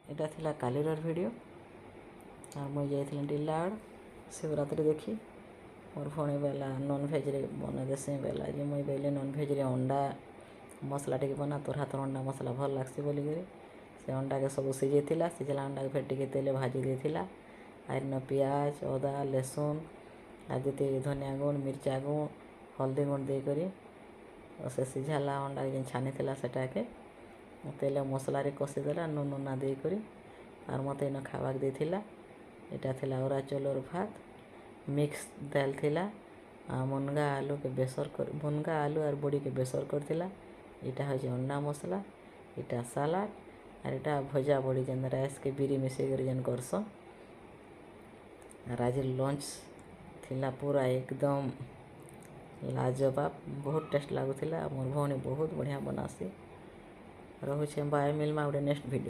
এটা ଥିଲା କାଲିର ଭିଡ଼ିଓ। ଆଉ ମୁଇଁ ଯାଇଥିଲି ଡିଲାଗଡ଼ ଶିବରାତ୍ରି ଦେଖି। ମୋର୍ ଭଉଣୀ ବେଲା ନନ୍ଭେଜ୍ରେ ବନେଇ ଦେସିଁ ବେଲା ଯେ ମୁଇଁ ବେଲେ ନନ୍ଭେଜ୍ରେ ଅଣ୍ଡା ମସଲା ଟିକେ ବନା ତୋର୍ ହାତର ଅଣ୍ଡା ମସଲା ଭଲ୍ ଲାଗ୍ସି ବୋଲିକରି ସେ ଅଣ୍ଡାକେ ସବୁ ସିଝେଇଥିଲା। ସିଝେଇଲା ଅଣ୍ଡାକେ ଫେର୍ ଟିକେ ତେଲେ ଭାଜି ଦେଇଥିଲା। ଆଇନ ପିଆଜ ଅଦା ଲେସୁନ୍ ଆଉ ଯେତେ ଧନିଆ ଗୁଣ୍ଡ ମିର୍ଚା ଗୁଣ୍ଡ ହଳଦୀ ଗୁଣ୍ଡ ଦେଇକରି ସେ ସିଝାଲା ଅଣ୍ଡାକେ ଯେନ୍ ଛାନିଥିଲା ସେଟାକେ ତେଲେ ମସଲାରେ କଷିଦେଲା ନୁନ୍ ନୁନା ଦେଇକରି ଆର୍ ମତେ ଇନ ଖାଇବାକେ ଦେଇଥିଲା। ଏଇଟା ଥିଲା ଅରୁଆ ଚାଉଳର ଭାତ ମିକ୍ସ ଡାଲ୍ ଥିଲା ଆଉ ମୁନଗା ଆଲୁ ଆର୍ ବଡ଼ିକେ ବେସର କରିଥିଲା। ଏଇଟା ହେଉଛି ଅଣ୍ଡା ମସଲା, ଏଇଟା ସାଲାଡ଼ ଆର୍ ଏଇଟା ଭଜା ବଡ଼ି ଯେନ୍ ରାଇସ୍କେ ବିରି ମିଶେଇକରି ଯେନ୍ କରସନ୍। ଆର୍ ଆଜି ଲଞ୍ଚ ଥିଲା ପୁରା ଏକଦମ ଲାଜବାବ, ବହୁତ ଟେଷ୍ଟ ଲାଗୁଥିଲା। ମୋର୍ ଭଉଣୀ ବହୁତ ବଢ଼ିଆ ବନାସି। ରହୁଛେ ବାଏ, ମିଲ୍ମା ଗୋଟେ ନେକ୍ସଟ ଭିଡ଼ିଓ।